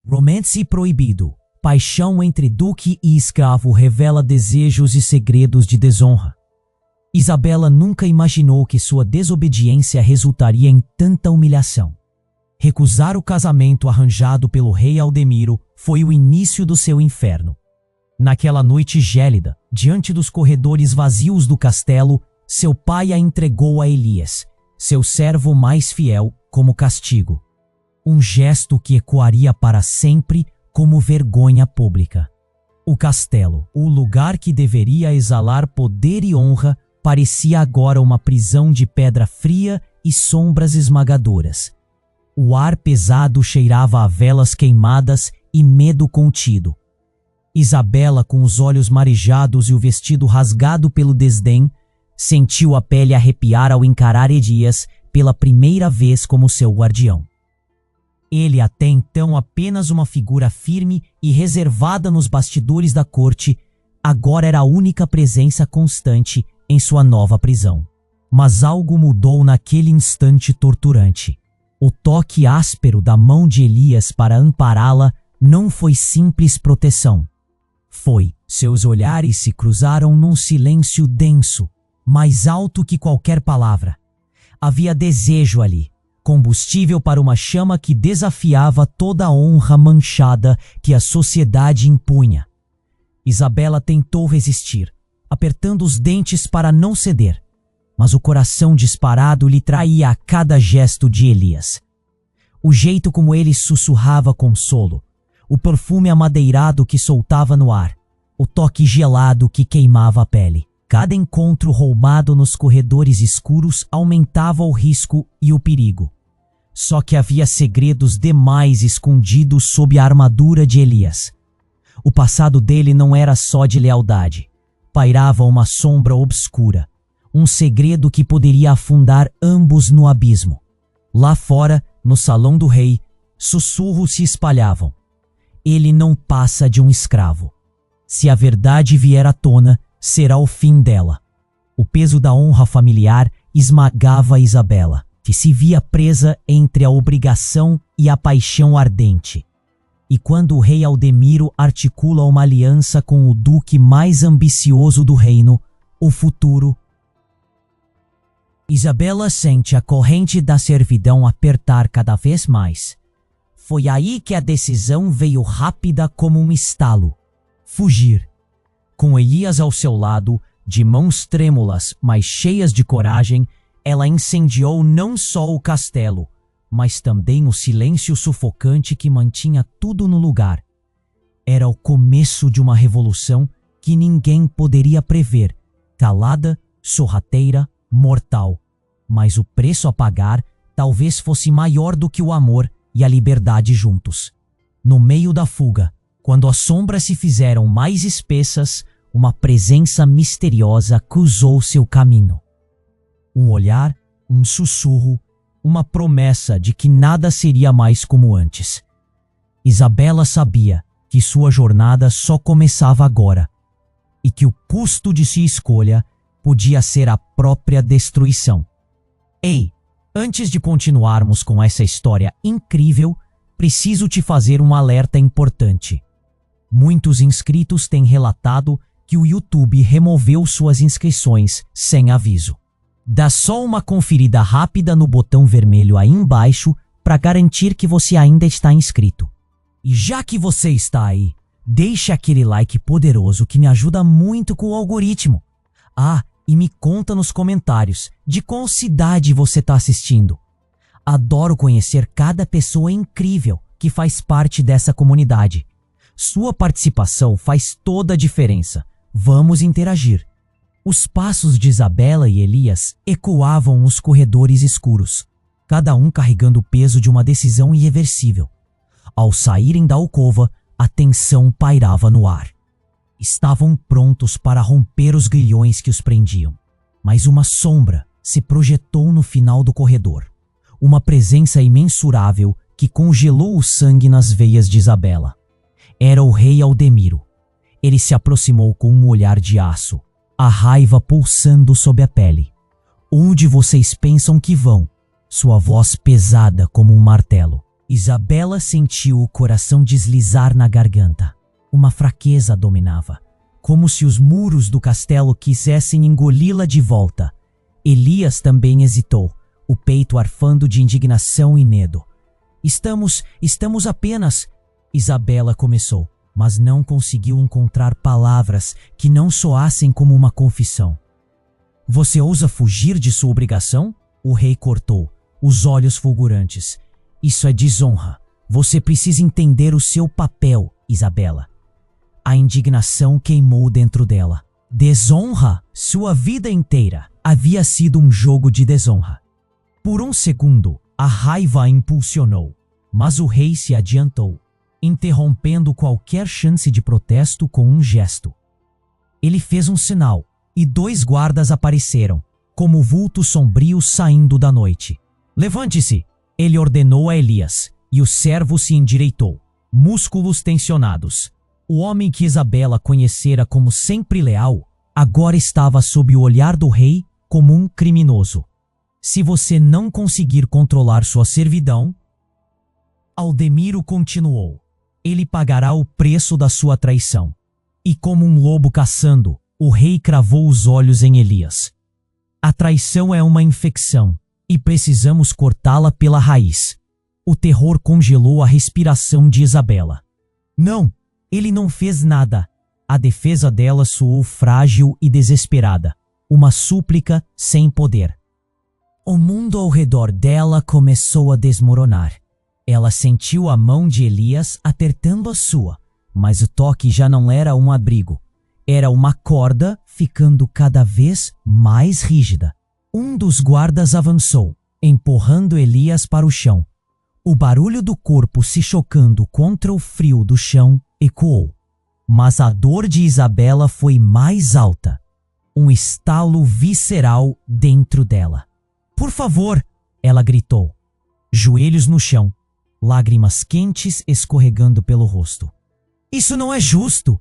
Romance proibido. Paixão entre duque e escravo revela desejos e segredos de desonra. Isabela nunca imaginou que sua desobediência resultaria em tanta humilhação. Recusar o casamento arranjado pelo rei Aldemiro foi o início do seu inferno. Naquela noite gélida, diante dos corredores vazios do castelo, seu pai a entregou a Elias, seu servo mais fiel, como castigo. Um gesto que ecoaria para sempre como vergonha pública. O castelo, o lugar que deveria exalar poder e honra, parecia agora uma prisão de pedra fria e sombras esmagadoras. O ar pesado cheirava a velas queimadas e medo contido. Isabela, com os olhos marejados e o vestido rasgado pelo desdém, sentiu a pele arrepiar ao encarar Elias pela primeira vez como seu guardião. Ele, até então apenas uma figura firme e reservada nos bastidores da corte, agora era a única presença constante em sua nova prisão. Mas algo mudou naquele instante torturante. O toque áspero da mão de Elias para ampará-la não foi simples proteção. Seus olhares se cruzaram num silêncio denso, mais alto que qualquer palavra. Havia desejo ali, combustível para uma chama que desafiava toda a honra manchada que a sociedade impunha. Isabela tentou resistir, apertando os dentes para não ceder, mas o coração disparado lhe traía a cada gesto de Elias. O jeito como ele sussurrava consolo, o perfume amadeirado que soltava no ar, o toque gelado que queimava a pele. Cada encontro roubado nos corredores escuros aumentava o risco e o perigo. Só que havia segredos demais escondidos sob a armadura de Elias. O passado dele não era só de lealdade. Pairava uma sombra obscura, um segredo que poderia afundar ambos no abismo. Lá fora, no salão do rei, sussurros se espalhavam. Ele não passa de um escravo. Se a verdade vier à tona, será o fim dela. O peso da honra familiar esmagava Isabela, que se via presa entre a obrigação e a paixão ardente. E quando o rei Aldemiro articula uma aliança com o duque mais ambicioso do reino, o futuro... Isabela sente a corrente da servidão apertar cada vez mais. Foi aí que a decisão veio rápida como um estalo. Fugir. Com Elias ao seu lado, de mãos trêmulas, mas cheias de coragem, ela incendiou não só o castelo, mas também o silêncio sufocante que mantinha tudo no lugar. Era o começo de uma revolução que ninguém poderia prever, calada, sorrateira, mortal. Mas o preço a pagar talvez fosse maior do que o amor e a liberdade juntos. No meio da fuga, quando as sombras se fizeram mais espessas, uma presença misteriosa cruzou seu caminho. Um olhar, um sussurro, uma promessa de que nada seria mais como antes. Isabela sabia que sua jornada só começava agora e que o custo de sua escolha podia ser a própria destruição. Ei, antes de continuarmos com essa história incrível, preciso te fazer um alerta importante. Muitos inscritos têm relatado que o YouTube removeu suas inscrições sem aviso. Dá só uma conferida rápida no botão vermelho aí embaixo para garantir que você ainda está inscrito. E já que você está aí, deixe aquele like poderoso que me ajuda muito com o algoritmo. E me conta nos comentários de qual cidade você está assistindo. Adoro conhecer cada pessoa incrível que faz parte dessa comunidade. Sua participação faz toda a diferença. Vamos interagir. Os passos de Isabela e Elias ecoavam os corredores escuros, cada um carregando o peso de uma decisão irreversível. Ao saírem da alcova, a tensão pairava no ar. Estavam prontos para romper os grilhões que os prendiam. Mas uma sombra se projetou no final do corredor. Uma presença imensurável que congelou o sangue nas veias de Isabela. Era o rei Aldemiro. Ele se aproximou com um olhar de aço, a raiva pulsando sob a pele. Onde vocês pensam que vão? Sua voz pesada como um martelo. Isabela sentiu o coração deslizar na garganta. Uma fraqueza a dominava, como se os muros do castelo quisessem engoli-la de volta. Elias também hesitou, o peito arfando de indignação e medo. Estamos apenas... Isabela começou, mas não conseguiu encontrar palavras que não soassem como uma confissão. Você ousa fugir de sua obrigação? O rei cortou, os olhos fulgurantes. Isso é desonra. Você precisa entender o seu papel, Isabela. A indignação queimou dentro dela. Desonra? Sua vida inteira havia sido um jogo de desonra. Por um segundo, a raiva a impulsionou, mas o rei se adiantou, interrompendo qualquer chance de protesto com um gesto. Ele fez um sinal, e 2 guardas apareceram, como vultos sombrios saindo da noite. Levante-se! Ele ordenou a Elias, e o servo se endireitou, músculos tensionados. O homem que Isabela conhecera como sempre leal, agora estava sob o olhar do rei como um criminoso. Se você não conseguir controlar sua servidão... Aldemiro continuou. Ele pagará o preço da sua traição. E como um lobo caçando, o rei cravou os olhos em Elias. A traição é uma infecção, e precisamos cortá-la pela raiz. O terror congelou a respiração de Isabela. Não, ele não fez nada. A defesa dela soou frágil e desesperada, uma súplica sem poder. O mundo ao redor dela começou a desmoronar. Ela sentiu a mão de Elias apertando a sua, mas o toque já não era um abrigo. Era uma corda ficando cada vez mais rígida. Um dos guardas avançou, empurrando Elias para o chão. O barulho do corpo se chocando contra o frio do chão ecoou. Mas a dor de Isabela foi mais alta. Um estalo visceral dentro dela. Por favor, ela gritou. Joelhos no chão, lágrimas quentes escorregando pelo rosto. Isso não é justo!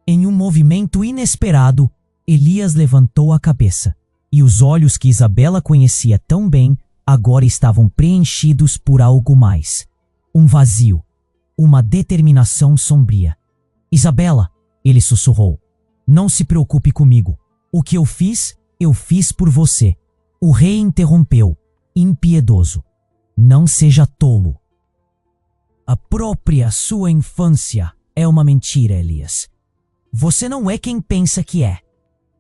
Em um movimento inesperado, Elias levantou a cabeça, e os olhos que Isabela conhecia tão bem agora estavam preenchidos por algo mais. Um vazio, uma determinação sombria. Isabela, ele sussurrou, não se preocupe comigo. O que eu fiz por você. O rei interrompeu, impiedoso. Não seja tolo. A própria sua infância é uma mentira, Elias. Você não é quem pensa que é.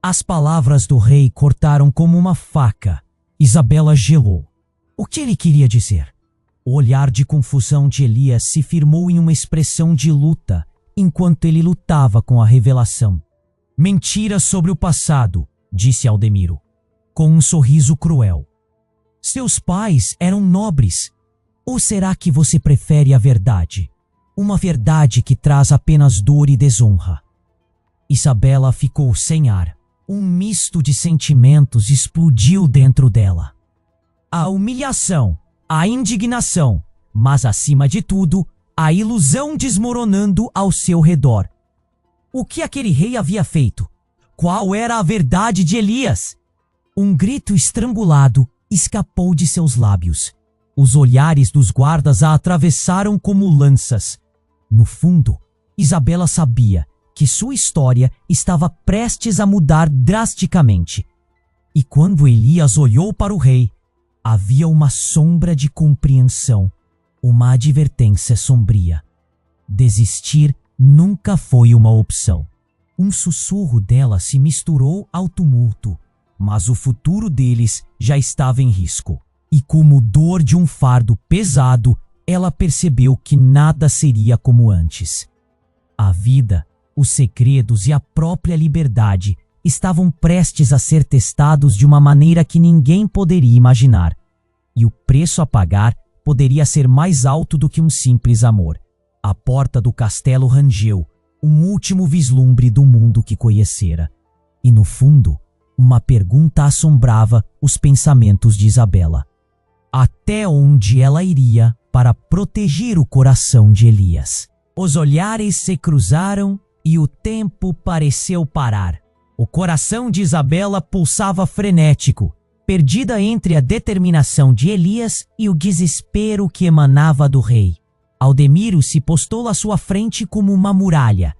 As palavras do rei cortaram como uma faca. Isabela gelou. O que ele queria dizer? O olhar de confusão de Elias se firmou em uma expressão de luta, enquanto ele lutava com a revelação. Mentira sobre o passado, disse Aldemiro, com um sorriso cruel. Seus pais eram nobres. Ou será que você prefere a verdade? Uma verdade que traz apenas dor e desonra. Isabela ficou sem ar. Um misto de sentimentos explodiu dentro dela. A humilhação, a indignação, mas acima de tudo, a ilusão desmoronando ao seu redor. O que aquele rei havia feito? Qual era a verdade de Elias? Um grito estrangulado escapou de seus lábios. Os olhares dos guardas a atravessaram como lanças. No fundo, Isabela sabia que sua história estava prestes a mudar drasticamente. E quando Elias olhou para o rei, havia uma sombra de compreensão, uma advertência sombria. Desistir nunca foi uma opção. Um sussurro dela se misturou ao tumulto, mas o futuro deles já estava em risco. E como dor de um fardo pesado, ela percebeu que nada seria como antes. A vida, os segredos e a própria liberdade estavam prestes a ser testados de uma maneira que ninguém poderia imaginar. E o preço a pagar poderia ser mais alto do que um simples amor. A porta do castelo rangeu, um último vislumbre do mundo que conhecera. E no fundo, uma pergunta assombrava os pensamentos de Isabela. Até onde ela iria para proteger o coração de Elias? Os olhares se cruzaram e o tempo pareceu parar. O coração de Isabela pulsava frenético. perdida entre a determinação de Elias e o desespero que emanava do rei. Aldemiro se postou à sua frente como uma muralha,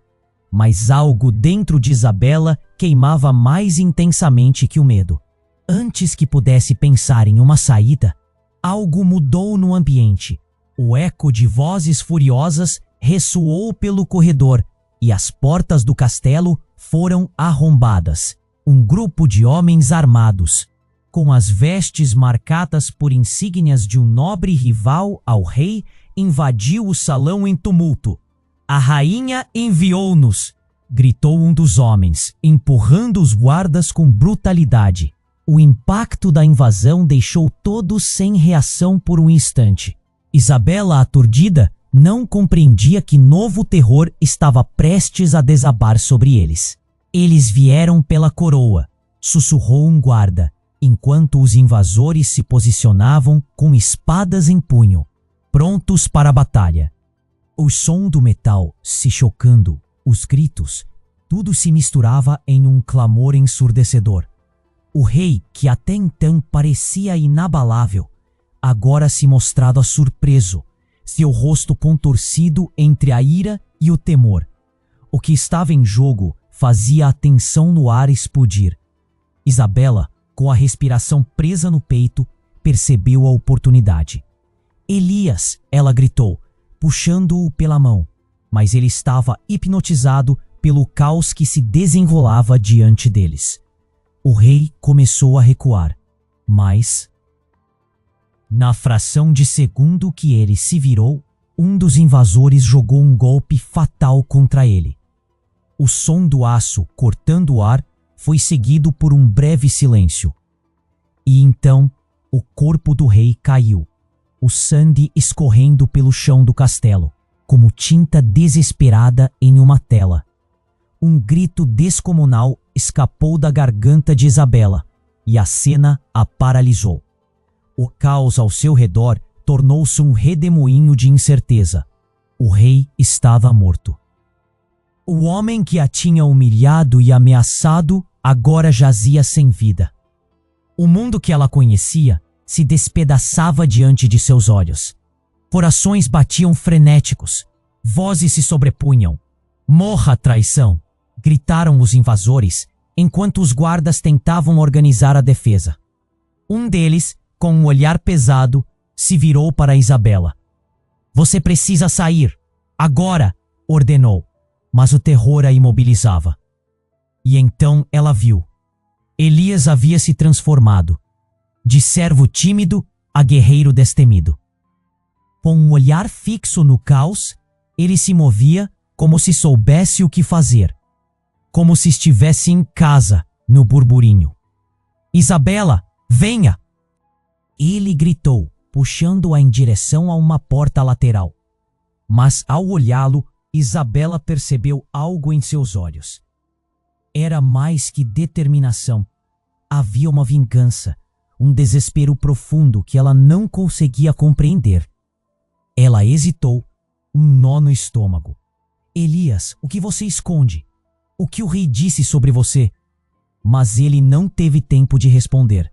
mas algo dentro de Isabela queimava mais intensamente que o medo. Antes que pudesse pensar em uma saída, algo mudou no ambiente. O eco de vozes furiosas ressoou pelo corredor e as portas do castelo foram arrombadas. Um grupo de homens armados, com as vestes marcadas por insígnias de um nobre rival ao rei, invadiu o salão em tumulto. "A rainha enviou-nos!" gritou um dos homens, empurrando os guardas com brutalidade. O impacto da invasão deixou todos sem reação por um instante. Isabela, aturdida, não compreendia que novo terror estava prestes a desabar sobre eles. "Eles vieram pela coroa", sussurrou um guarda, enquanto os invasores se posicionavam com espadas em punho, prontos para a batalha. O som do metal se chocando, os gritos, tudo se misturava em um clamor ensurdecedor. O rei, que até então parecia inabalável, agora se mostrava surpreso, seu rosto contorcido entre a ira e o temor. O que estava em jogo fazia a tensão no ar explodir. Isabela, com a respiração presa no peito, percebeu a oportunidade. "Elias!" ela gritou, puxando-o pela mão, mas ele estava hipnotizado pelo caos que se desenrolava diante deles. O rei começou a recuar, mas, na fração de segundo que ele se virou, um dos invasores jogou um golpe fatal contra ele. O som do aço cortando o ar foi seguido por um breve silêncio. E então, o corpo do rei caiu, o sangue escorrendo pelo chão do castelo, como tinta desesperada em uma tela. Um grito descomunal escapou da garganta de Isabela, e a cena a paralisou. O caos ao seu redor tornou-se um redemoinho de incerteza. O rei estava morto. O homem que a tinha humilhado e ameaçado agora jazia sem vida. O mundo que ela conhecia se despedaçava diante de seus olhos. Corações batiam frenéticos, vozes se sobrepunham. "Morra, traição!" gritaram os invasores, enquanto os guardas tentavam organizar a defesa. Um deles, com um olhar pesado, se virou para Isabela. "Você precisa sair! Agora!" ordenou, mas o terror a imobilizava. E então ela viu. Elias havia se transformado, de servo tímido a guerreiro destemido. Com um olhar fixo no caos, ele se movia como se soubesse o que fazer, como se estivesse em casa, no burburinho. "Isabela, venha!" Ele gritou, puxando-a em direção a uma porta lateral. Mas ao olhá-lo, Isabela percebeu algo em seus olhos. Era mais que determinação. Havia uma vingança, um desespero profundo que ela não conseguia compreender. Ela hesitou, um nó no estômago. "Elias, o que você esconde? O que o rei disse sobre você?" Mas ele não teve tempo de responder.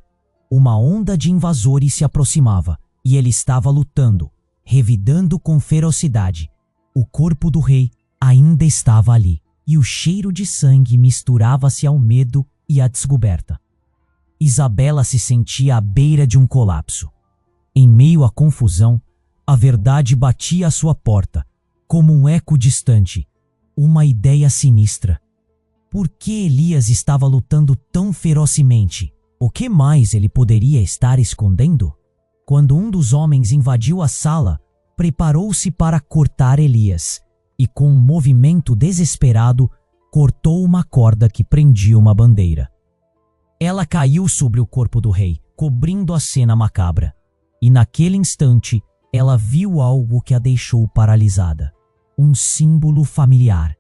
Uma onda de invasores se aproximava e ele estava lutando, revidando com ferocidade. O corpo do rei ainda estava ali e o cheiro de sangue misturava-se ao medo e à descoberta. Isabela se sentia à beira de um colapso. Em meio à confusão, a verdade batia à sua porta, como um eco distante, uma ideia sinistra. Por que Elias estava lutando tão ferozmente? O que mais ele poderia estar escondendo? Quando um dos homens invadiu a sala, preparou-se para cortar Elias e, com um movimento desesperado, cortou uma corda que prendia uma bandeira. Ela caiu sobre o corpo do rei, cobrindo a cena macabra. E naquele instante, ela viu algo que a deixou paralisada. Um símbolo familiar.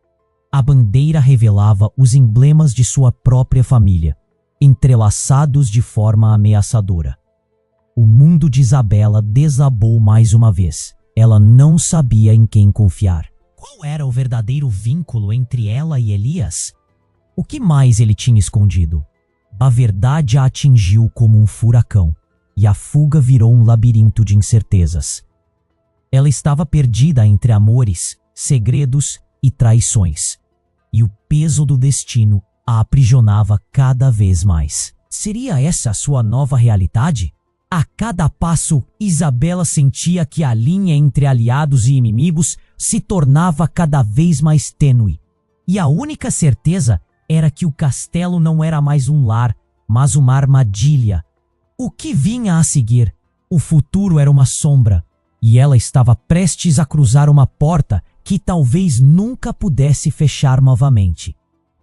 A bandeira revelava os emblemas de sua própria família, entrelaçados de forma ameaçadora. O mundo de Isabela desabou mais uma vez. Ela não sabia em quem confiar. Qual era o verdadeiro vínculo entre ela e Elias? O que mais ele tinha escondido? A verdade a atingiu como um furacão, e a fuga virou um labirinto de incertezas. Ela estava perdida entre amores, segredos e traições, e o peso do destino a aprisionava cada vez mais. Seria essa a sua nova realidade? A cada passo, Isabela sentia que a linha entre aliados e inimigos se tornava cada vez mais tênue. E a única certeza era que o castelo não era mais um lar, mas uma armadilha. O que vinha a seguir? O futuro era uma sombra, e ela estava prestes a cruzar uma porta que talvez nunca pudesse fechar novamente.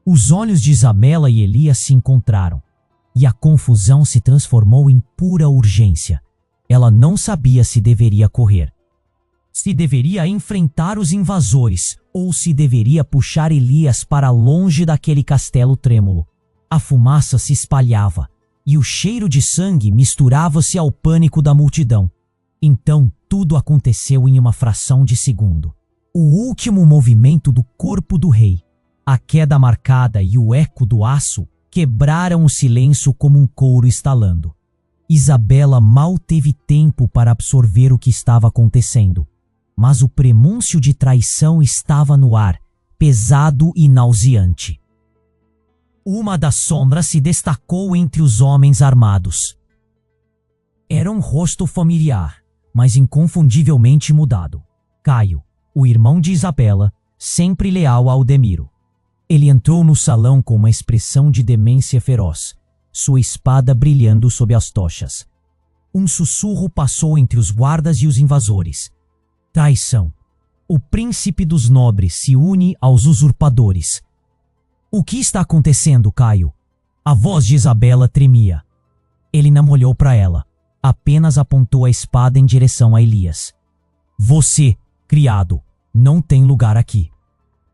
Os olhos de Isabela e Elias se encontraram, e a confusão se transformou em pura urgência. Ela não sabia se deveria correr, se deveria enfrentar os invasores ou se deveria puxar Elias para longe daquele castelo trêmulo. A fumaça se espalhava e o cheiro de sangue misturava-se ao pânico da multidão. Então tudo aconteceu em uma fração de segundo. O último movimento do corpo do rei, a queda marcada e o eco do aço quebraram o silêncio como um couro estalando. Isabela mal teve tempo para absorver o que estava acontecendo, mas o prenúncio de traição estava no ar, pesado e nauseante. Uma das sombras se destacou entre os homens armados. Era um rosto familiar, mas inconfundivelmente mudado. Caio, o irmão de Isabela, sempre leal a Aldemiro. Ele entrou no salão com uma expressão de demência feroz, sua espada brilhando sob as tochas. Um sussurro passou entre os guardas e os invasores. Traição. O príncipe dos nobres se une aos usurpadores. O que está acontecendo, Caio? A voz de Isabela tremia. Ele não olhou para ela, apenas apontou a espada em direção a Elias. Você, criado, não tem lugar aqui.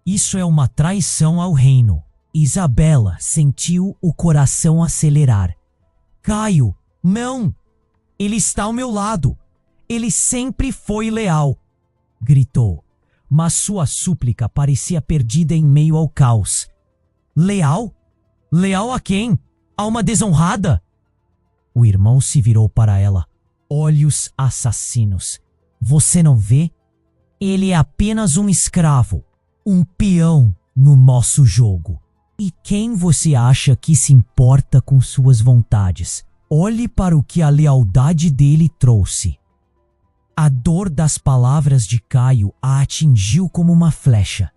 Isso é uma traição ao reino. Isabela sentiu o coração acelerar. Caio, não! Ele está ao meu lado. Ele sempre foi leal, gritou, mas sua súplica parecia perdida em meio ao caos. Leal? Leal a quem? A uma desonrada? O irmão se virou para ela. Olhos assassinos. Você não vê? Ele é apenas um escravo, um peão no nosso jogo. E quem você acha que se importa com suas vontades? Olhe para o que a lealdade dele trouxe. A dor das palavras de Caio a atingiu como uma flecha.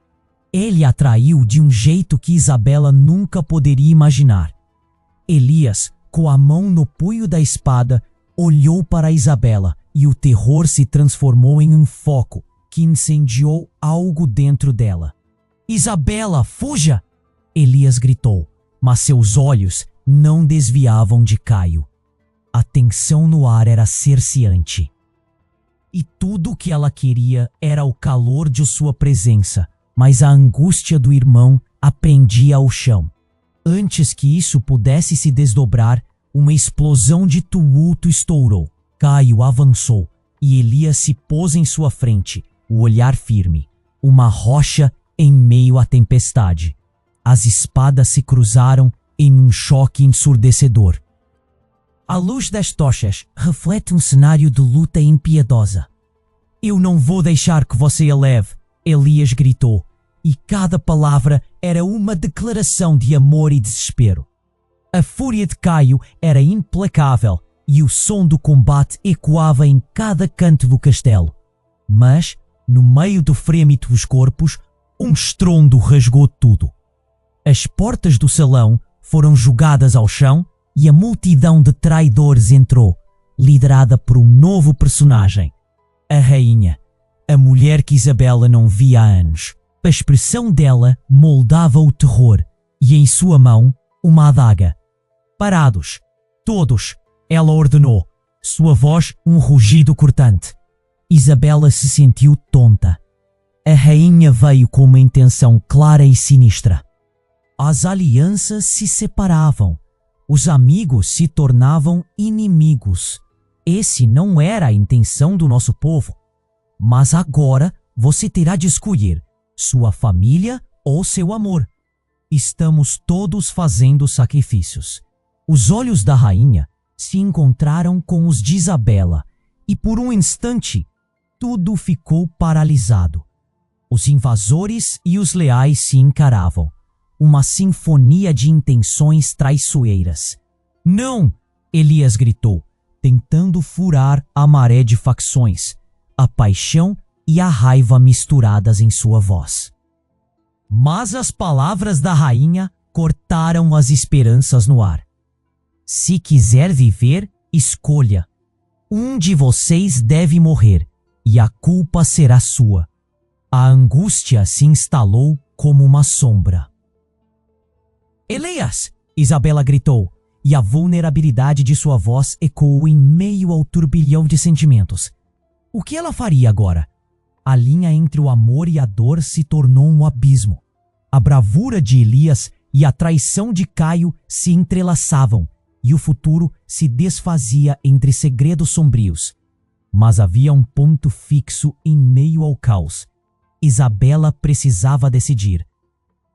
Ele a traiu de um jeito que Isabela nunca poderia imaginar. Elias, com a mão no punho da espada, olhou para Isabela e o terror se transformou em um foco que incendiou algo dentro dela. Isabela, fuja! Elias gritou, mas seus olhos não desviavam de Caio. A tensão no ar era cerceante. E tudo o que ela queria era o calor de sua presença, mas a angústia do irmão a prendia ao chão. Antes que isso pudesse se desdobrar, uma explosão de tumulto estourou. Caio avançou e Elias se pôs em sua frente, o olhar firme, uma rocha em meio à tempestade. As espadas se cruzaram em um choque ensurdecedor. A luz das tochas reflete um cenário de luta impiedosa. Eu não vou deixar que você a leve, Elias gritou, e cada palavra era uma declaração de amor e desespero. A fúria de Caio era implacável e o som do combate ecoava em cada canto do castelo. Mas, no meio do frêmito dos corpos, um estrondo rasgou tudo. As portas do salão foram jogadas ao chão e a multidão de traidores entrou, liderada por um novo personagem. A rainha, a mulher que Isabela não via há anos. A expressão dela moldava o terror e em sua mão uma adaga. Parados, todos, ela ordenou, sua voz um rugido cortante. Isabela se sentiu tonta. A rainha veio com uma intenção clara e sinistra. As alianças se separavam. Os amigos se tornavam inimigos. Esse não era a intenção do nosso povo. Mas agora você terá de escolher sua família ou seu amor. Estamos todos fazendo sacrifícios. Os olhos da rainha se encontraram com os de Isabela e por um instante tudo ficou paralisado. Os invasores e os leais se encaravam, uma sinfonia de intenções traiçoeiras. Não! Elias gritou, tentando furar a maré de facções, a paixão e a raiva misturadas em sua voz. Mas as palavras da rainha cortaram as esperanças no ar. Se quiser viver, escolha. Um de vocês deve morrer, e a culpa será sua. A angústia se instalou como uma sombra. Elias! Isabela gritou, e a vulnerabilidade de sua voz ecoou em meio ao turbilhão de sentimentos. O que ela faria agora? A linha entre o amor e a dor se tornou um abismo. A bravura de Elias e a traição de Caio se entrelaçavam, e o futuro se desfazia entre segredos sombrios. Mas havia um ponto fixo em meio ao caos. Isabela precisava decidir.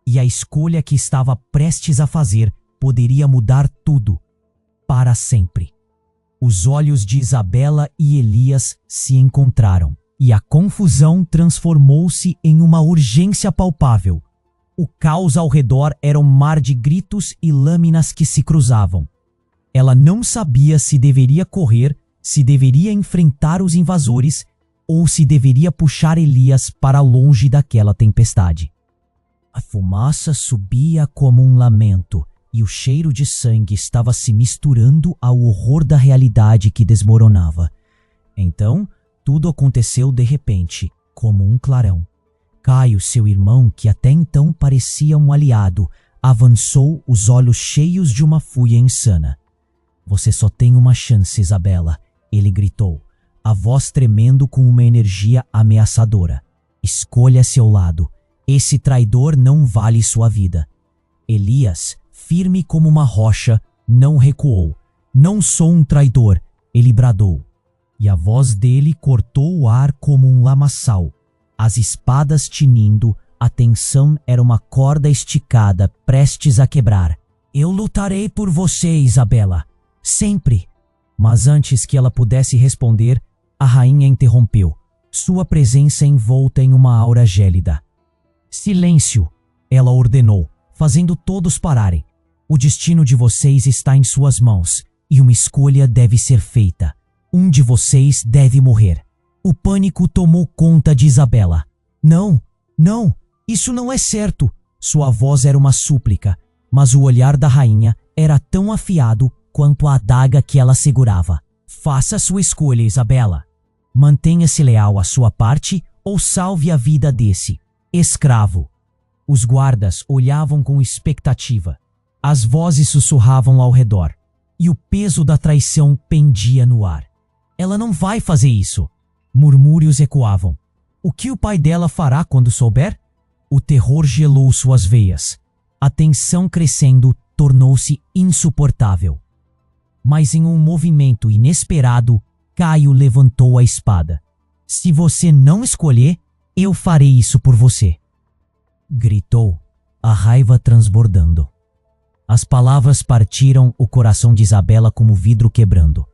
E a escolha que estava prestes a fazer poderia mudar tudo, para sempre. Os olhos de Isabela e Elias se encontraram, e a confusão transformou-se em uma urgência palpável. O caos ao redor era um mar de gritos e lâminas que se cruzavam. Ela não sabia se deveria correr, se deveria enfrentar os invasores ou se deveria puxar Elias para longe daquela tempestade. A fumaça subia como um lamento e o cheiro de sangue estava se misturando ao horror da realidade que desmoronava. Então, tudo aconteceu de repente, como um clarão. Caio, seu irmão, que até então parecia um aliado, avançou, os olhos cheios de uma fúria insana. Você só tem uma chance, Isabela, ele gritou, a voz tremendo com uma energia ameaçadora. Escolha seu lado. Esse traidor não vale sua vida. Elias, firme como uma rocha, não recuou. Não sou um traidor, ele bradou. E a voz dele cortou o ar como um lamaçal. As espadas tinindo, a tensão era uma corda esticada, prestes a quebrar. Eu lutarei por você, Isabela. Sempre. Mas antes que ela pudesse responder, a rainha interrompeu, sua presença envolta em uma aura gélida. Silêncio, ela ordenou, fazendo todos pararem. O destino de vocês está em suas mãos, e uma escolha deve ser feita. Um de vocês deve morrer. O pânico tomou conta de Isabela. Não, não, isso não é certo. Sua voz era uma súplica, mas o olhar da rainha era tão afiado quanto a adaga que ela segurava. Faça sua escolha, Isabela. Mantenha-se leal à sua parte ou salve a vida desse escravo. Os guardas olhavam com expectativa. As vozes sussurravam ao redor, e o peso da traição pendia no ar. Ela não vai fazer isso. Murmúrios ecoavam. O que o pai dela fará quando souber? O terror gelou suas veias. A tensão crescendo tornou-se insuportável. Mas em um movimento inesperado, Caio levantou a espada. Se você não escolher, eu farei isso por você. Gritou, a raiva transbordando. As palavras partiram o coração de Isabela como vidro quebrando.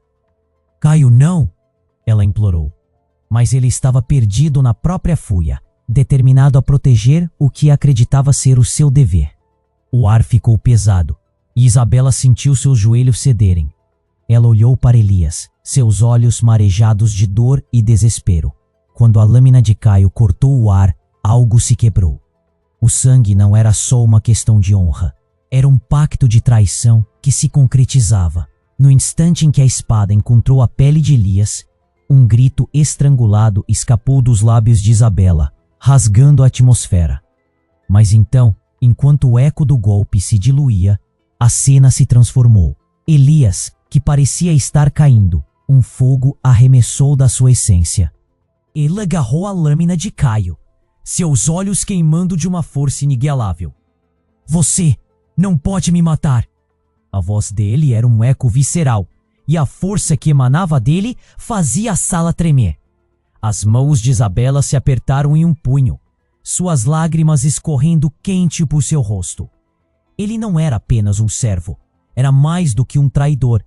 Caio, não! Ela implorou. Mas ele estava perdido na própria fúria, determinado a proteger o que acreditava ser o seu dever. O ar ficou pesado, e Isabela sentiu seus joelhos cederem. Ela olhou para Elias, seus olhos marejados de dor e desespero. Quando a lâmina de Caio cortou o ar, algo se quebrou. O sangue não era só uma questão de honra. Era um pacto de traição que se concretizava. No instante em que a espada encontrou a pele de Elias, um grito estrangulado escapou dos lábios de Isabela, rasgando a atmosfera. Mas então, enquanto o eco do golpe se diluía, a cena se transformou. Elias, que parecia estar caindo, um fogo arremessou da sua essência. Ele agarrou a lâmina de Caio, seus olhos queimando de uma força inigualável. Você não pode me matar! A voz dele era um eco visceral, e a força que emanava dele fazia a sala tremer. As mãos de Isabela se apertaram em um punho, suas lágrimas escorrendo quente por seu rosto. Ele não era apenas um servo. era mais do que um traidor.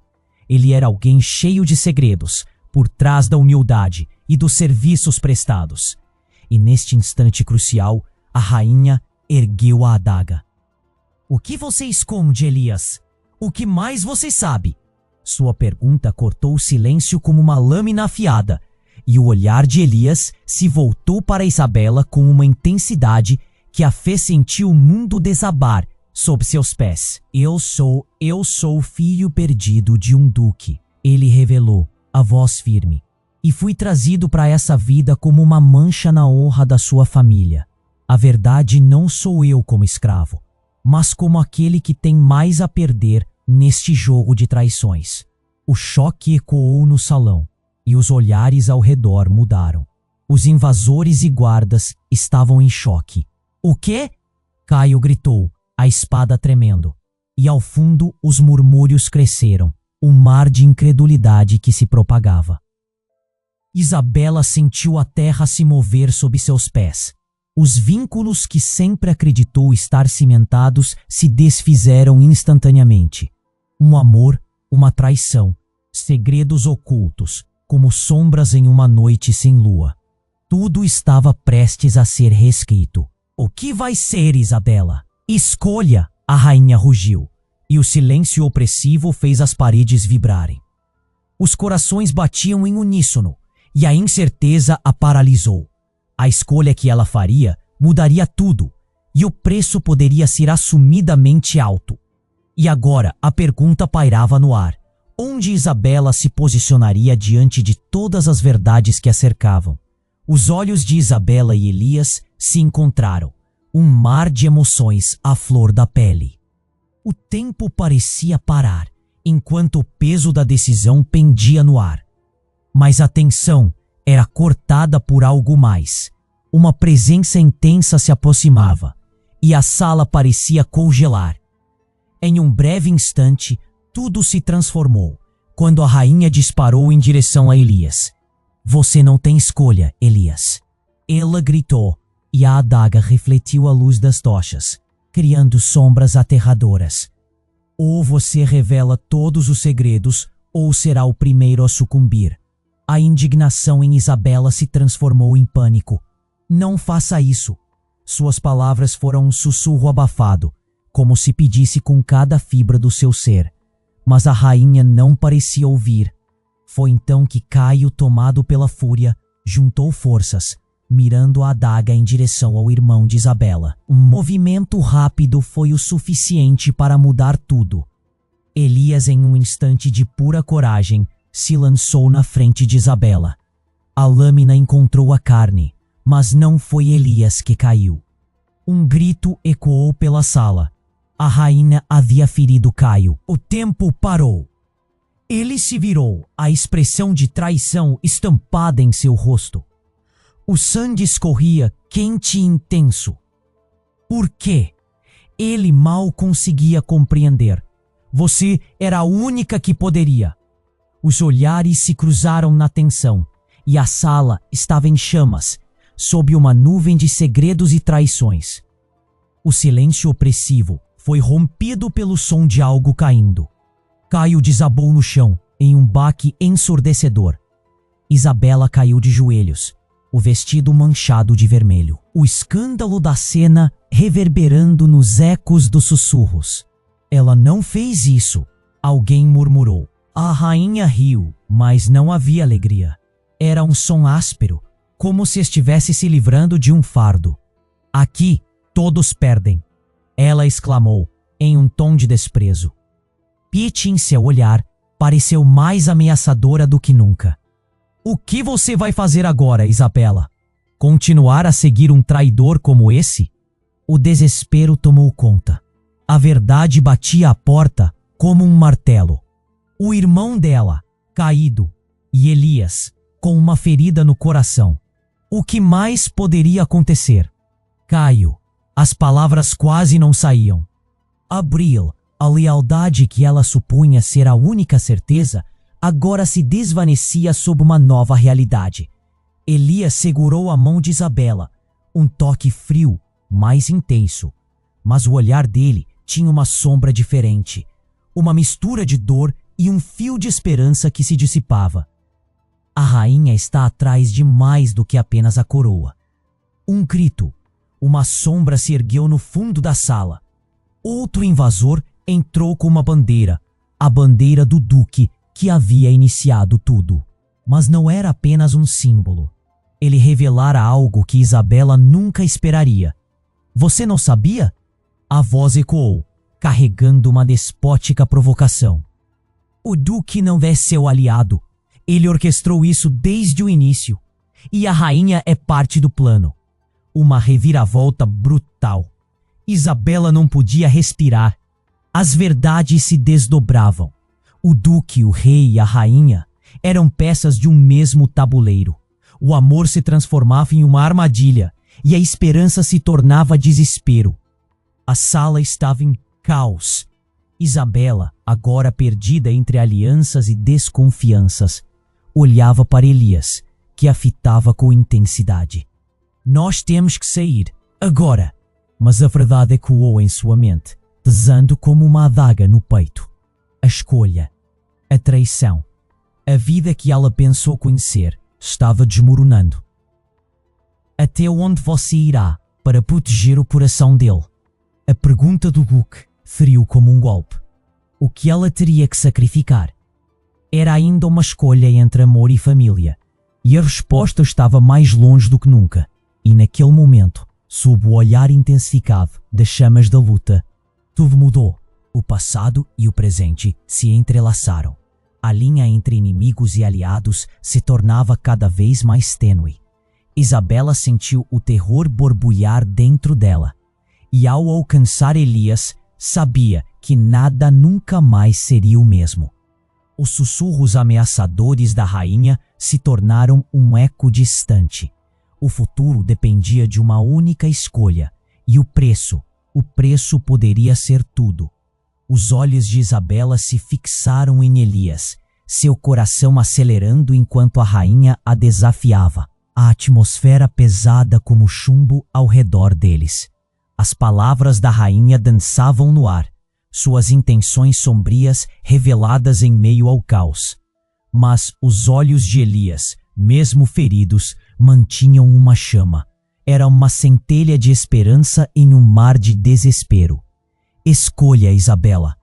Ele era alguém cheio de segredos, por trás da humildade e dos serviços prestados. E neste instante crucial, a rainha ergueu a adaga. O que você esconde, Elias? O que mais você sabe? Sua pergunta cortou o silêncio como uma lâmina afiada, e o olhar de Elias se voltou para Isabela com uma intensidade que a fez sentir o mundo desabar sob seus pés. Eu sou o filho perdido de um duque, ele revelou, a voz firme. E fui trazido para essa vida como uma mancha na honra da sua família. A verdade, não sou eu como escravo, mas como aquele que tem mais a perder neste jogo de traições. O choque ecoou no salão, e os olhares ao redor mudaram. Os invasores e guardas estavam em choque. O quê? Caio gritou, a espada tremendo. E ao fundo os murmúrios cresceram, um mar de incredulidade que se propagava. Isabela sentiu a terra se mover sob seus pés. Os vínculos que sempre acreditou estar cimentados se desfizeram instantaneamente. Um amor, uma traição, segredos ocultos, como sombras em uma noite sem lua. Tudo estava prestes a ser reescrito. O que vai ser, Isabela? Escolha! A rainha rugiu, e o silêncio opressivo fez as paredes vibrarem. Os corações batiam em uníssono, e a incerteza a paralisou. A escolha que ela faria mudaria tudo, e o preço poderia ser assumidamente alto. E agora a pergunta pairava no ar. Onde Isabela se posicionaria diante de todas as verdades que a cercavam? Os olhos de Isabela e Elias se encontraram, um mar de emoções à flor da pele. O tempo parecia parar, enquanto o peso da decisão pendia no ar. Mas a tensão era cortada por algo mais. Uma presença intensa se aproximava, e a sala parecia congelar. Em um breve instante, tudo se transformou, quando a rainha disparou em direção a Elias. Você não tem escolha, Elias. Ela gritou, e a adaga refletiu a luz das tochas, criando sombras aterradoras. Ou você revela todos os segredos, ou será o primeiro a sucumbir. A indignação em Isabela se transformou em pânico. Não faça isso. Suas palavras foram um sussurro abafado, como se pedisse com cada fibra do seu ser. Mas a rainha não parecia ouvir. Foi então que Caio, tomado pela fúria, juntou forças, mirando a adaga em direção ao irmão de Isabela. Um movimento rápido foi o suficiente para mudar tudo. Elias, em um instante de pura coragem, se lançou na frente de Isabela. A lâmina encontrou a carne, mas não foi Elias que caiu. Um grito ecoou pela sala. A rainha havia ferido Caio. O tempo parou. Ele se virou, a expressão de traição estampada em seu rosto. O sangue escorria quente e intenso. Por quê? Ele mal conseguia compreender. Você era a única que poderia. Os olhares se cruzaram na tensão, e a sala estava em chamas, sob uma nuvem de segredos e traições. O silêncio opressivo foi rompido pelo som de algo caindo. Caio desabou no chão, em um baque ensurdecedor. Isabela caiu de joelhos, o vestido manchado de vermelho. O escândalo da cena reverberando nos ecos dos sussurros. Ela não fez isso, alguém murmurou. A rainha riu, mas não havia alegria. Era um som áspero, como se estivesse se livrando de um fardo. Aqui, todos perdem, ela exclamou, em um tom de desprezo. Pete, em seu olhar, pareceu mais ameaçadora do que nunca. O que você vai fazer agora, Isabela? Continuar a seguir um traidor como esse? O desespero tomou conta. A verdade batia à porta como um martelo. O irmão dela, caído, e Elias, com uma ferida no coração. O que mais poderia acontecer? Caio. As palavras quase não saíam. Abril, a lealdade que ela supunha ser a única certeza, agora se desvanecia sob uma nova realidade. Elias segurou a mão de Isabela, um toque frio, mais intenso. Mas o olhar dele tinha uma sombra diferente. uma mistura de dor e um fio de esperança que se dissipava. A rainha está atrás de mais do que apenas a coroa. Um grito, uma sombra se ergueu no fundo da sala. Outro invasor entrou com uma bandeira, a bandeira do duque que havia iniciado tudo. Mas não era apenas um símbolo. Ele revelara algo que Isabela nunca esperaria. Você não sabia? A voz ecoou, carregando uma despótica provocação. O duque não é seu aliado. Ele orquestrou isso desde o início. E a rainha é parte do plano. Uma reviravolta brutal. Isabela não podia respirar. As verdades se desdobravam. O duque, o rei e a rainha eram peças de um mesmo tabuleiro. O amor se transformava em uma armadilha e a esperança se tornava desespero. A sala estava em caos. Isabela, agora perdida entre alianças e desconfianças, olhava para Elias, que a fitava com intensidade. Nós temos que sair, agora! Mas a verdade ecoou em sua mente, pesando como uma adaga no peito. A escolha, a traição, a vida que ela pensou conhecer, estava desmoronando. Até onde você irá para proteger o coração dele? A pergunta do duque feriu como um golpe. O que ela teria que sacrificar? Era ainda uma escolha entre amor e família, e a resposta estava mais longe do que nunca. E naquele momento, sob o olhar intensificado das chamas da luta, tudo mudou. O passado e o presente se entrelaçaram. A linha entre inimigos e aliados se tornava cada vez mais tênue. Isabela sentiu o terror borbulhar dentro dela. E ao alcançar Elias, sabia que nada nunca mais seria o mesmo. Os sussurros ameaçadores da rainha se tornaram um eco distante. O futuro dependia de uma única escolha, e o preço poderia ser tudo. Os olhos de Isabela se fixaram em Elias, seu coração acelerando enquanto a rainha a desafiava, a atmosfera pesada como chumbo ao redor deles. As palavras da rainha dançavam no ar, suas intenções sombrias reveladas em meio ao caos. Mas os olhos de Elias, mesmo feridos, mantinham uma chama. Era uma centelha de esperança em um mar de desespero. Escolha, Isabela.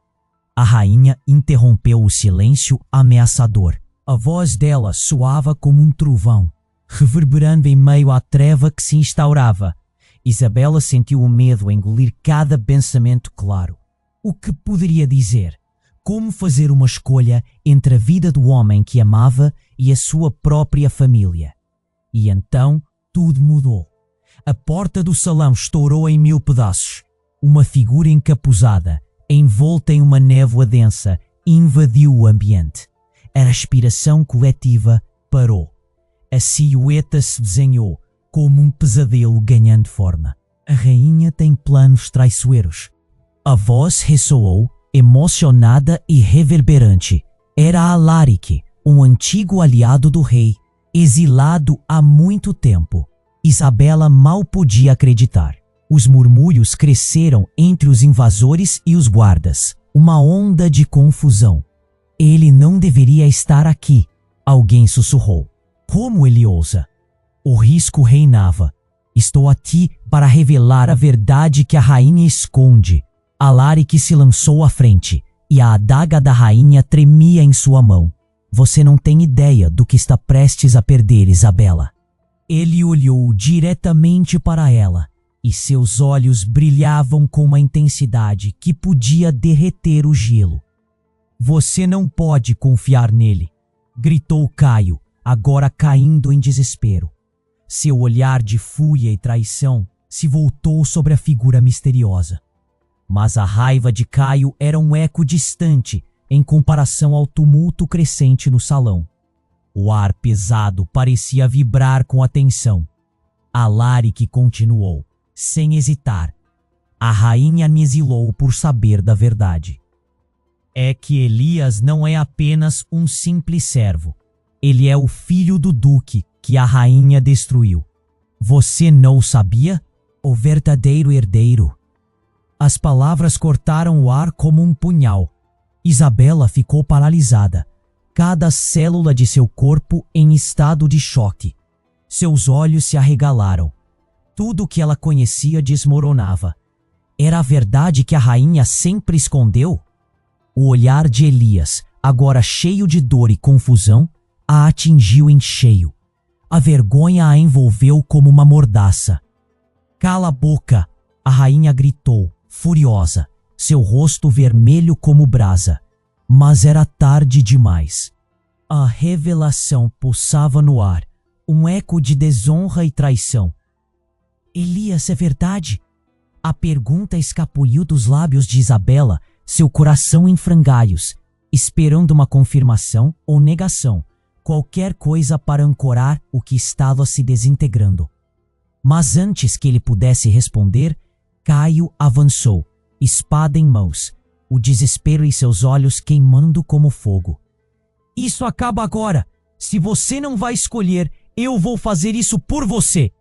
A rainha interrompeu o silêncio ameaçador. A voz dela soava como um trovão, reverberando em meio à treva que se instaurava. Isabela sentiu o medo engolir cada pensamento claro. O que poderia dizer? Como fazer uma escolha entre a vida do homem que amava e a sua própria família? E então tudo mudou. A porta do salão estourou em 1000 pedaços. Uma figura encapuzada, envolta em uma névoa densa, invadiu o ambiente. A respiração coletiva parou. A silhueta se desenhou, como um pesadelo ganhando forma. A rainha tem planos traiçoeiros. A voz ressoou, emocionada e reverberante. Era Alaric, um antigo aliado do rei, exilado há muito tempo. Isabela mal podia acreditar. Os murmúrios cresceram entre os invasores e os guardas. Uma onda de confusão. Ele não deveria estar aqui, alguém sussurrou. Como ele ousa? O risco reinava. Estou aqui para revelar a verdade que a rainha esconde. Alaric se lançou à frente, e a adaga da rainha tremia em sua mão. Você não tem ideia do que está prestes a perder, Isabela. Ele olhou diretamente para ela, e seus olhos brilhavam com uma intensidade que podia derreter o gelo. Você não pode confiar nele, gritou Caio, agora caindo em desespero. Seu olhar de fúria e traição se voltou sobre a figura misteriosa. Mas a raiva de Caio era um eco distante em comparação ao tumulto crescente no salão. O ar pesado parecia vibrar com a tensão. Alaric continuou, sem hesitar. A rainha me exilou por saber da verdade. É que Elias não é apenas um simples servo. Ele é o filho do duque que a rainha destruiu. Você não o sabia? O verdadeiro herdeiro. As palavras cortaram o ar como um punhal. Isabela ficou paralisada, cada célula de seu corpo em estado de choque. Seus olhos se arregalaram. Tudo o que ela conhecia desmoronava. Era a verdade que a rainha sempre escondeu? O olhar de Elias, agora cheio de dor e confusão, a atingiu em cheio. A vergonha a envolveu como uma mordaça. "Cala a boca!" a rainha gritou, furiosa, seu rosto vermelho como brasa. Mas era tarde demais. A revelação pulsava no ar, um eco de desonra e traição. "Elias, é verdade?" A pergunta escapuliu dos lábios de Isabela, seu coração em frangalhos, esperando uma confirmação ou negação, qualquer coisa para ancorar o que estava se desintegrando. Mas antes que ele pudesse responder, Caio avançou, espada em mãos, o desespero em seus olhos queimando como fogo. "Isso acaba agora! Se você não vai escolher, eu vou fazer isso por você!"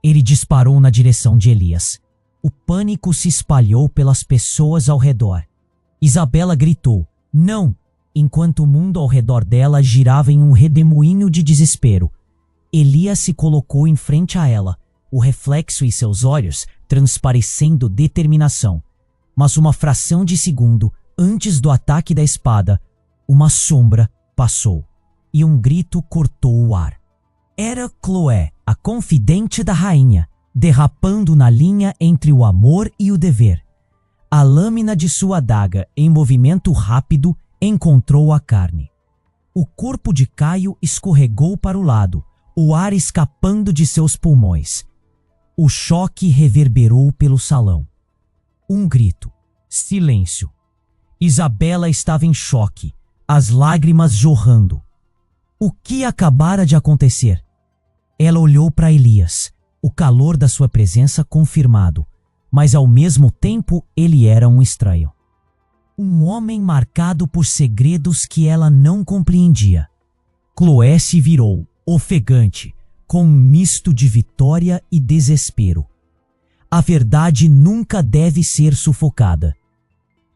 Ele disparou na direção de Elias. O pânico se espalhou pelas pessoas ao redor. Isabela gritou, "Não!", enquanto o mundo ao redor dela girava em um redemoinho de desespero. Elias se colocou em frente a ela, o reflexo em seus olhos transparecendo determinação. Mas uma fração de segundo antes do ataque da espada, uma sombra passou e um grito cortou o ar. Era Chloé, a confidente da rainha, derrapando na linha entre o amor e o dever. A lâmina de sua adaga, em movimento rápido, encontrou a carne. O corpo de Caio escorregou para o lado, o ar escapando de seus pulmões. O choque reverberou pelo salão. Um grito. Silêncio. Isabela estava em choque, as lágrimas jorrando. O que acabara de acontecer? Ela olhou para Elias, o calor da sua presença confirmado, mas ao mesmo tempo ele era um estranho. Um homem marcado por segredos que ela não compreendia. Chloé se virou, ofegante, com um misto de vitória e desespero. A verdade nunca deve ser sufocada.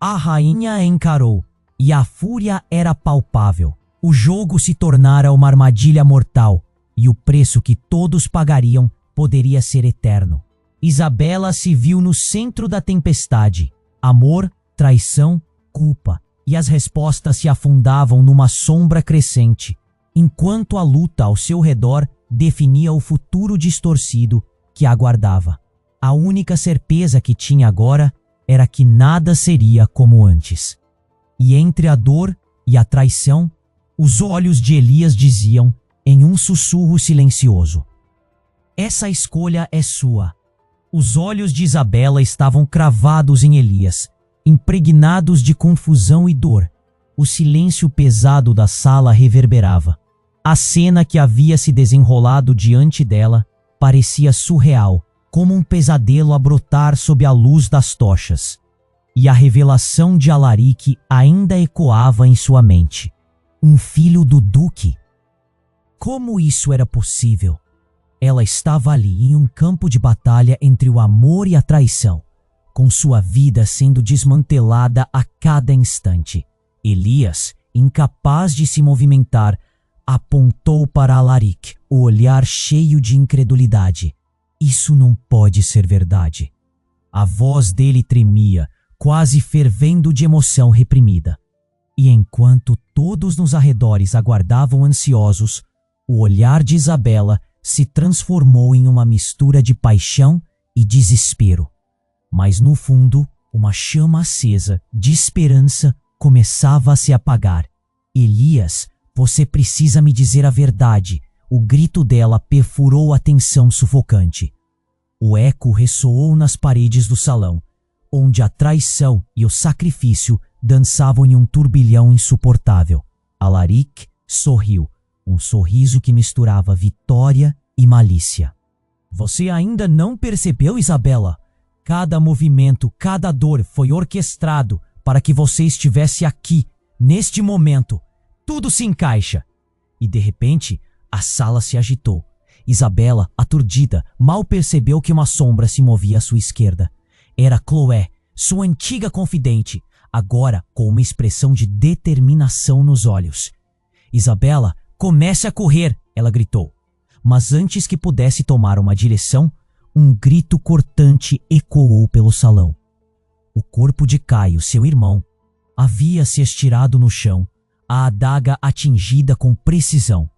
A rainha a encarou, e a fúria era palpável. O jogo se tornara uma armadilha mortal, e o preço que todos pagariam poderia ser eterno. Isabela se viu no centro da tempestade. Amor, traição, culpa, e as respostas se afundavam numa sombra crescente, enquanto a luta ao seu redor definia o futuro distorcido que aguardava. A única certeza que tinha agora era que nada seria como antes. E entre a dor e a traição, os olhos de Elias diziam, em um sussurro silencioso: "Essa escolha é sua." Os olhos de Isabela estavam cravados em Elias, impregnados de confusão e dor. O silêncio pesado da sala reverberava. A cena que havia se desenrolado diante dela parecia surreal, como um pesadelo a brotar sob a luz das tochas. E a revelação de Alaric ainda ecoava em sua mente. Um filho do duque? Como isso era possível? Ela estava ali em um campo de batalha entre o amor e a traição, com sua vida sendo desmantelada a cada instante. Elias, incapaz de se movimentar, apontou para Alaric, o olhar cheio de incredulidade. "Isso não pode ser verdade." A voz dele tremia, quase fervendo de emoção reprimida. E enquanto todos nos arredores aguardavam ansiosos, o olhar de Isabela se transformou em uma mistura de paixão e desespero. Mas no fundo, uma chama acesa de esperança começava a se apagar. "Elias, você precisa me dizer a verdade." O grito dela perfurou a tensão sufocante. O eco ressoou nas paredes do salão, onde a traição e o sacrifício dançavam em um turbilhão insuportável. Alaric sorriu, um sorriso que misturava vitória e malícia. "Você ainda não percebeu, Isabela? Cada movimento, cada dor foi orquestrado para que você estivesse aqui, neste momento. Tudo se encaixa." E de repente, a sala se agitou. Isabela, aturdida, mal percebeu que uma sombra se movia à sua esquerda. Era Chloé, sua antiga confidente, agora com uma expressão de determinação nos olhos. Isabela, comece a correr, ela gritou. Mas antes que pudesse tomar uma direção, um grito cortante ecoou pelo salão. O corpo de Caio, seu irmão, havia se estirado no chão, a adaga atingida com precisão.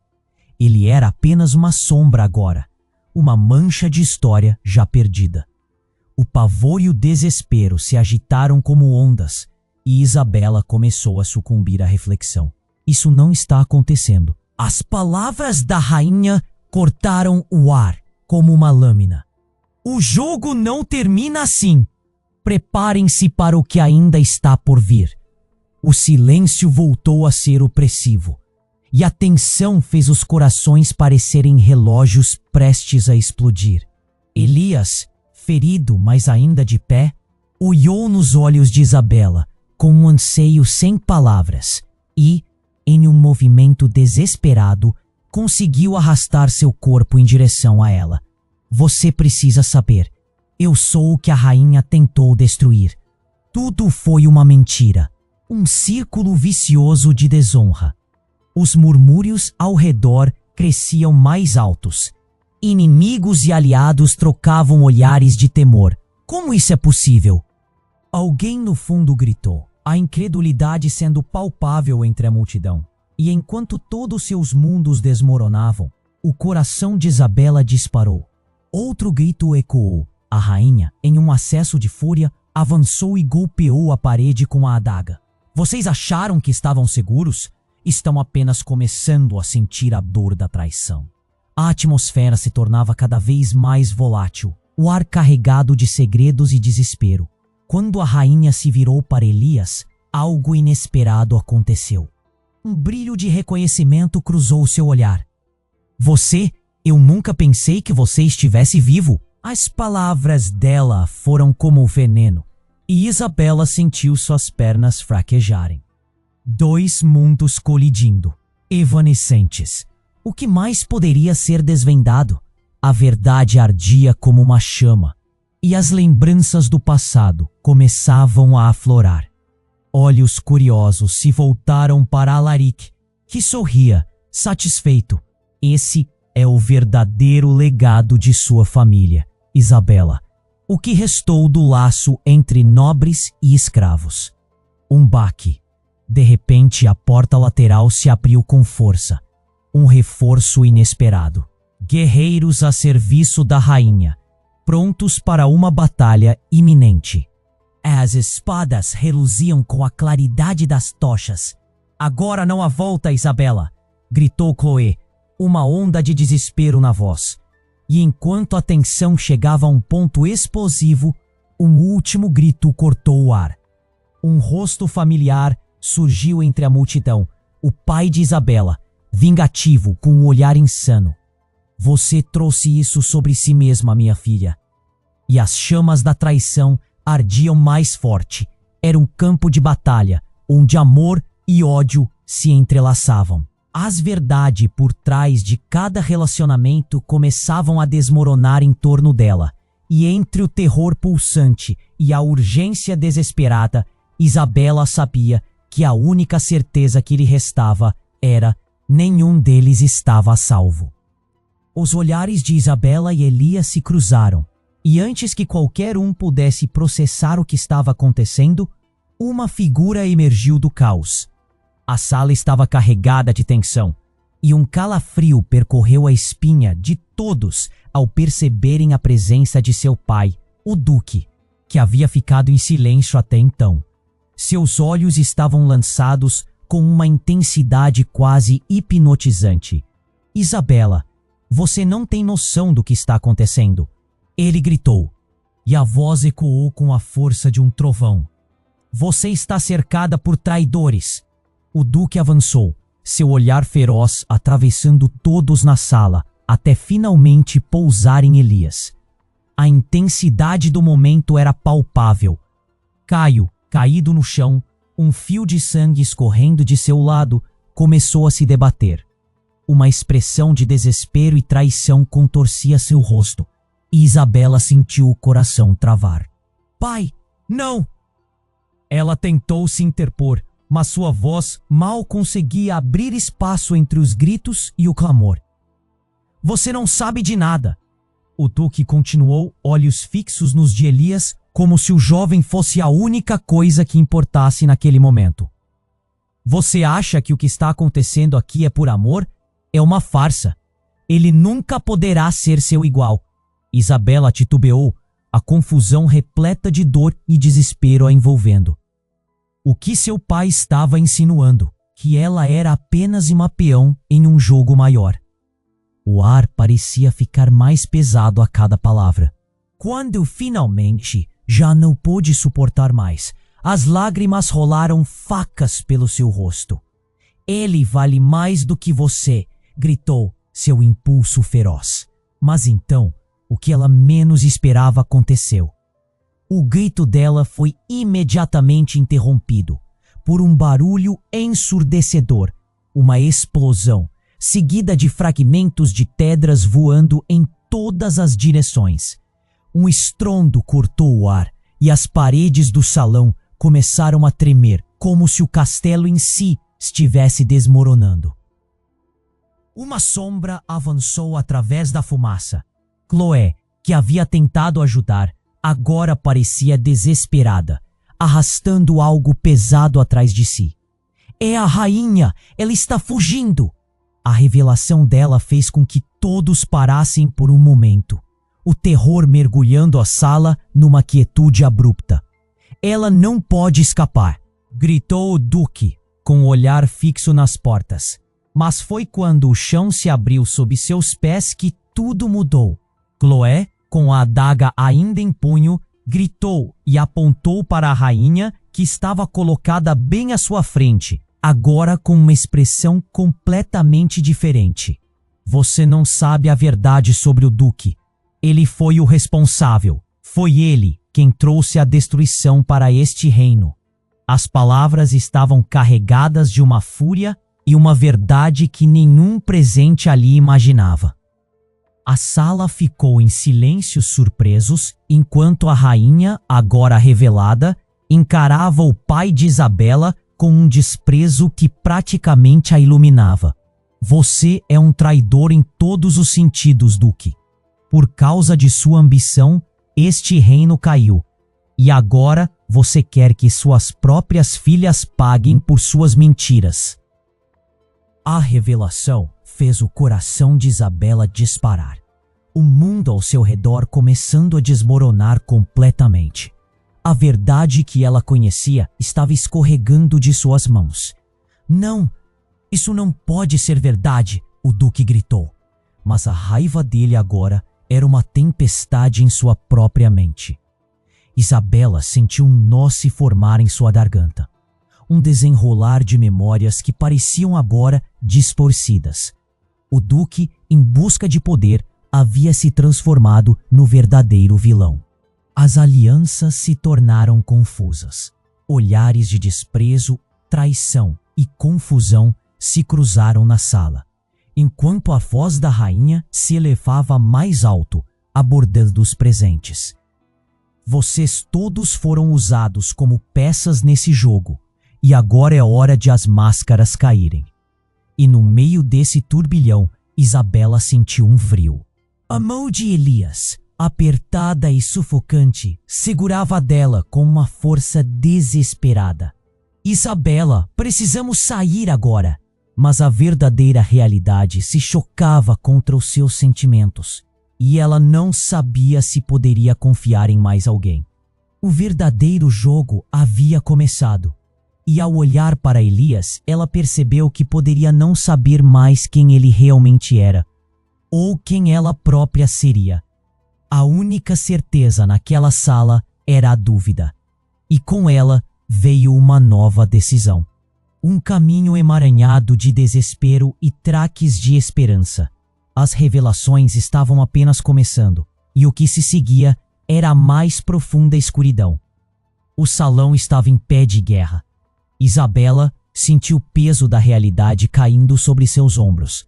Ele era apenas uma sombra agora, uma mancha de história já perdida. O pavor e o desespero se agitaram como ondas e Isabela começou a sucumbir à reflexão. Isso não está acontecendo. As palavras da rainha cortaram o ar como uma lâmina. O jogo não termina assim. Preparem-se para o que ainda está por vir. O silêncio voltou a ser opressivo, e a tensão fez os corações parecerem relógios prestes a explodir. Elias, ferido, mas ainda de pé, olhou nos olhos de Isabela com um anseio sem palavras e, em um movimento desesperado, conseguiu arrastar seu corpo em direção a ela. Você precisa saber. Eu sou o que a rainha tentou destruir. Tudo foi uma mentira. Um círculo vicioso de desonra. Os murmúrios ao redor cresciam mais altos. Inimigos e aliados trocavam olhares de temor. Como isso é possível? Alguém no fundo gritou, a incredulidade sendo palpável entre a multidão. E enquanto todos seus mundos desmoronavam, o coração de Isabela disparou. Outro grito ecoou. A rainha, em um acesso de fúria, avançou e golpeou a parede com a adaga. Vocês acharam que estavam seguros? Estão apenas começando a sentir a dor da traição. A atmosfera se tornava cada vez mais volátil, o ar carregado de segredos e desespero. Quando a rainha se virou para Elias, algo inesperado aconteceu. Um brilho de reconhecimento cruzou seu olhar. Você, eu nunca pensei que você estivesse vivo. As palavras dela foram como veneno, e Isabela sentiu suas pernas fraquejarem. Dois mundos colidindo, evanescentes. O que mais poderia ser desvendado? A verdade ardia como uma chama, e as lembranças do passado começavam a aflorar. Olhos curiosos se voltaram para Alaric, que sorria, satisfeito. Esse é o verdadeiro legado de sua família. Isabela, o que restou do laço entre nobres e escravos. Um baque. De repente, a porta lateral se abriu com força. Um reforço inesperado. Guerreiros a serviço da rainha, prontos para uma batalha iminente. As espadas reluziam com a claridade das tochas. Agora não há volta, Isabela, gritou Chloe, uma onda de desespero na voz. E enquanto a tensão chegava a um ponto explosivo, um último grito cortou o ar. Um rosto familiar surgiu entre a multidão, o pai de Isabela, vingativo, com um olhar insano. Você trouxe isso sobre si mesma, minha filha. E as chamas da traição ardiam mais forte. Era um campo de batalha, onde amor e ódio se entrelaçavam. As verdades por trás de cada relacionamento começavam a desmoronar em torno dela, e entre o terror pulsante e a urgência desesperada, Isabela sabia que a única certeza que lhe restava era: nenhum deles estava a salvo. Os olhares de Isabela e Elias se cruzaram, e antes que qualquer um pudesse processar o que estava acontecendo, uma figura emergiu do caos. A sala estava carregada de tensão, e um calafrio percorreu a espinha de todos ao perceberem a presença de seu pai, o Duque, que havia ficado em silêncio até então. Seus olhos estavam lançados com uma intensidade quase hipnotizante. Isabela, você não tem noção do que está acontecendo. Ele gritou, e a voz ecoou com a força de um trovão. Você está cercada por traidores. O Duque avançou, seu olhar feroz atravessando todos na sala, até finalmente pousar em Elias. A intensidade do momento era palpável. Caio, caído no chão, um fio de sangue escorrendo de seu lado, começou a se debater. Uma expressão de desespero e traição contorcia seu rosto, e Isabela sentiu o coração travar. Pai, não! Ela tentou se interpor, mas sua voz mal conseguia abrir espaço entre os gritos e o clamor. Você não sabe de nada. O duque continuou, olhos fixos nos de Elias, como se o jovem fosse a única coisa que importasse naquele momento. Você acha que o que está acontecendo aqui é por amor? É uma farsa. Ele nunca poderá ser seu igual. Isabela titubeou, a confusão repleta de dor e desespero a envolvendo. O que seu pai estava insinuando? Que ela era apenas uma peão em um jogo maior. O ar parecia ficar mais pesado a cada palavra. Quando finalmente já não pôde suportar mais, as lágrimas rolaram facas pelo seu rosto. Ele vale mais do que você, gritou seu impulso feroz. Mas então, o que ela menos esperava aconteceu. O grito dela foi imediatamente interrompido por um barulho ensurdecedor, uma explosão, seguida de fragmentos de pedras voando em todas as direções. Um estrondo cortou o ar e as paredes do salão começaram a tremer, como se o castelo em si estivesse desmoronando. Uma sombra avançou através da fumaça. Chloé, que havia tentado ajudar, agora parecia desesperada, arrastando algo pesado atrás de si. É a rainha! Ela está fugindo! A revelação dela fez com que todos parassem por um momento, o terror mergulhando a sala numa quietude abrupta. Ela não pode escapar, gritou o duque, com o olhar fixo nas portas. Mas foi quando o chão se abriu sob seus pés que tudo mudou. Chloé, com a adaga ainda em punho, gritou e apontou para a rainha, que estava colocada bem à sua frente, agora com uma expressão completamente diferente. Você não sabe a verdade sobre o duque. Ele foi o responsável. Foi ele quem trouxe a destruição para este reino. As palavras estavam carregadas de uma fúria e uma verdade que nenhum presente ali imaginava. A sala ficou em silêncios surpresos enquanto a rainha, agora revelada, encarava o pai de Isabela com um desprezo que praticamente a iluminava. Você é um traidor em todos os sentidos, duque. Por causa de sua ambição, este reino caiu. E agora você quer que suas próprias filhas paguem por suas mentiras. A revelação fez o coração de Isabela disparar. O mundo ao seu redor começando a desmoronar completamente. A verdade que ela conhecia estava escorregando de suas mãos. Não, isso não pode ser verdade, o duque gritou. Mas a raiva dele agora era uma tempestade em sua própria mente. Isabela sentiu um nó se formar em sua garganta. Um desenrolar de memórias que pareciam agora distorcidas. O duque, em busca de poder, havia se transformado no verdadeiro vilão. As alianças se tornaram confusas. Olhares de desprezo, traição e confusão se cruzaram na sala, enquanto a voz da rainha se elevava mais alto, abordando os presentes. Vocês todos foram usados como peças nesse jogo, e agora é hora de as máscaras caírem. E no meio desse turbilhão, Isabela sentiu um frio. A mão de Elias, apertada e sufocante, segurava a dela com uma força desesperada. Isabela, precisamos sair agora. Mas a verdadeira realidade se chocava contra os seus sentimentos, e ela não sabia se poderia confiar em mais alguém. O verdadeiro jogo havia começado, e ao olhar para Elias, ela percebeu que poderia não saber mais quem ele realmente era, ou quem ela própria seria. A única certeza naquela sala era a dúvida, e com ela veio uma nova decisão. Um caminho emaranhado de desespero e traques de esperança. As revelações estavam apenas começando, e o que se seguia era a mais profunda escuridão. O salão estava em pé de guerra. Isabela sentiu o peso da realidade caindo sobre seus ombros.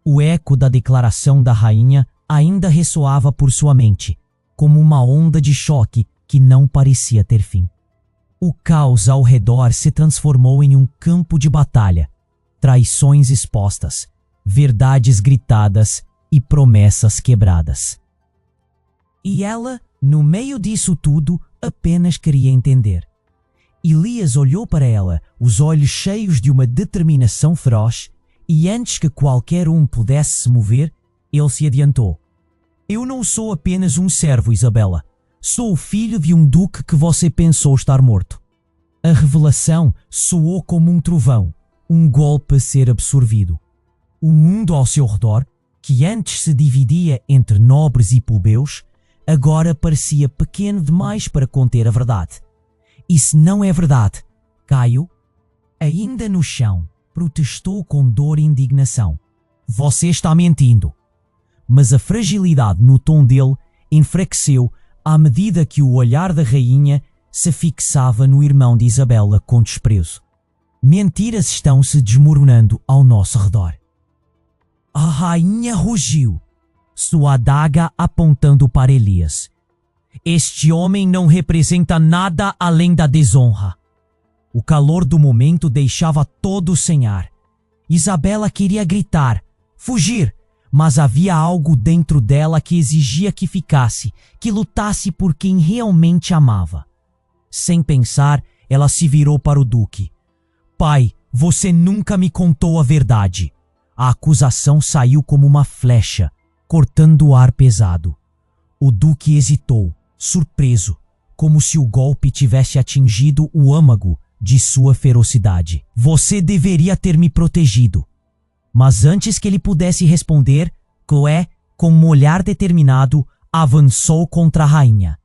O eco da declaração da rainha ainda ressoava por sua mente, como uma onda de choque que não parecia ter fim. O caos ao redor se transformou em um campo de batalha. Traições expostas, verdades gritadas e promessas quebradas. E ela, no meio disso tudo, apenas queria entender. Elias olhou para ela, os olhos cheios de uma determinação feroz, e antes que qualquer um pudesse se mover, ele se adiantou. Eu não sou apenas um servo, Isabela. Sou o filho de um duque que você pensou estar morto. A revelação soou como um trovão, um golpe a ser absorvido. O mundo ao seu redor, que antes se dividia entre nobres e plebeus, agora parecia pequeno demais para conter a verdade. E se não é verdade, Caio, ainda no chão, protestou com dor e indignação. Você está mentindo. Mas a fragilidade no tom dele enfraqueceu à medida que o olhar da rainha se fixava no irmão de Isabela com desprezo. Mentiras estão se desmoronando ao nosso redor. A rainha rugiu, sua adaga apontando para Elias. Este homem não representa nada além da desonra. O calor do momento deixava todos sem ar. Isabela queria gritar, fugir, mas havia algo dentro dela que exigia que ficasse, que lutasse por quem realmente amava. Sem pensar, ela se virou para o duque. Pai, você nunca me contou a verdade. A acusação saiu como uma flecha, cortando o ar pesado. O duque hesitou, surpreso, como se o golpe tivesse atingido o âmago de sua ferocidade. Você deveria ter me protegido. Mas antes que ele pudesse responder, Chloé, com um olhar determinado, avançou contra a rainha.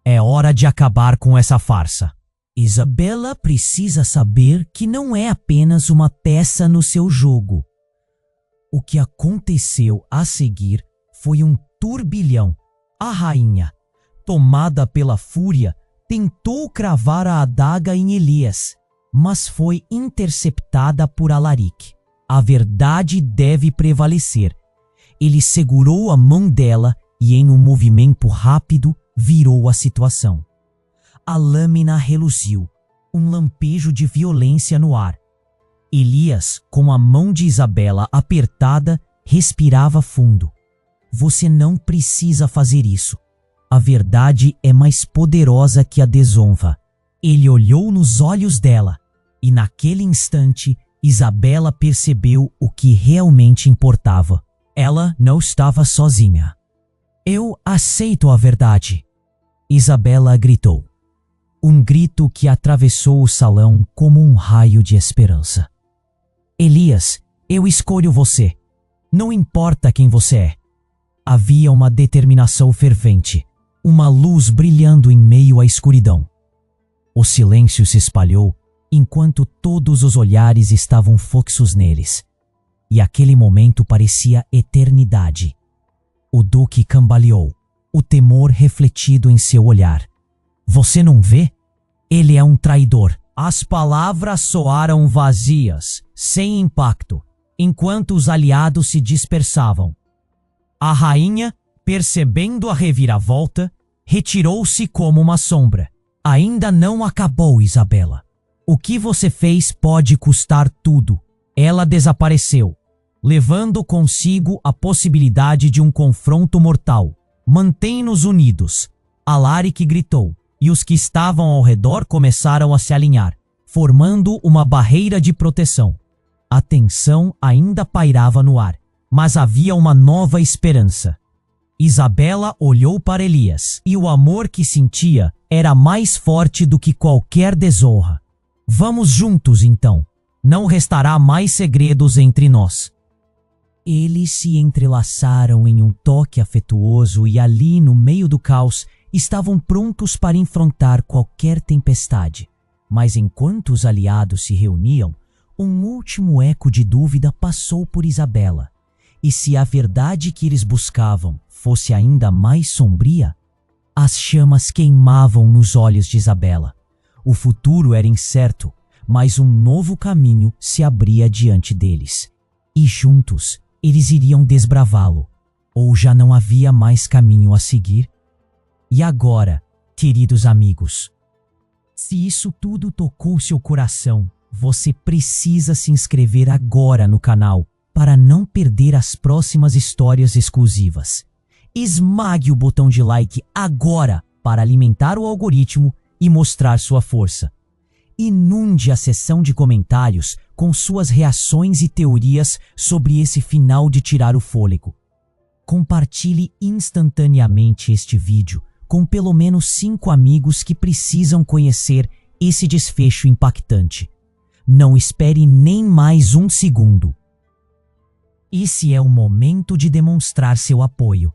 É hora de acabar com essa farsa. Isabela precisa saber que não é apenas uma peça no seu jogo. O que aconteceu a seguir foi um turbilhão. A rainha, tomada pela fúria, tentou cravar a adaga em Elias, mas foi interceptada por Alaric. A verdade deve prevalecer. Ele segurou a mão dela e, em um movimento rápido, virou a situação. A lâmina reluziu, um lampejo de violência no ar. Elias, com a mão de Isabela apertada, respirava fundo. Você não precisa fazer isso. A verdade é mais poderosa que a desonra. Ele olhou nos olhos dela e, naquele instante, Isabela percebeu o que realmente importava. Ela não estava sozinha. Eu aceito a verdade, Isabela gritou. Um grito que atravessou o salão como um raio de esperança. Elias, eu escolho você. Não importa quem você é. Havia uma determinação fervente, uma luz brilhando em meio à escuridão. O silêncio se espalhou enquanto todos os olhares estavam fixos neles. E aquele momento parecia eternidade. O duque cambaleou, o temor refletido em seu olhar. Você não vê? Ele é um traidor. As palavras soaram vazias, sem impacto, enquanto os aliados se dispersavam. A rainha, percebendo a reviravolta, retirou-se como uma sombra. Ainda não acabou, Isabela. O que você fez pode custar tudo. Ela desapareceu, levando consigo a possibilidade de um confronto mortal. Mantém-nos unidos. Alaric gritou, e os que estavam ao redor começaram a se alinhar, formando uma barreira de proteção. A tensão ainda pairava no ar, mas havia uma nova esperança. Isabela olhou para Elias, e o amor que sentia era mais forte do que qualquer desonra. Vamos juntos, então. Não restará mais segredos entre nós. Eles se entrelaçaram em um toque afetuoso e ali, no meio do caos, estavam prontos para enfrentar qualquer tempestade. Mas enquanto os aliados se reuniam, um último eco de dúvida passou por Isabela. E se a verdade que eles buscavam fosse ainda mais sombria? As chamas queimavam nos olhos de Isabela. O futuro era incerto, mas um novo caminho se abria diante deles. E juntos, eles iriam desbravá-lo. Ou já não havia mais caminho a seguir? E agora, queridos amigos? Se isso tudo tocou seu coração, você precisa se inscrever agora no canal para não perder as próximas histórias exclusivas. Esmague o botão de like agora para alimentar o algoritmo e mostrar sua força. Inunde a seção de comentários com suas reações e teorias sobre esse final de tirar o fôlego. Compartilhe instantaneamente este vídeo com pelo menos 5 amigos que precisam conhecer esse desfecho impactante. Não espere nem mais um segundo. Esse é o momento de demonstrar seu apoio.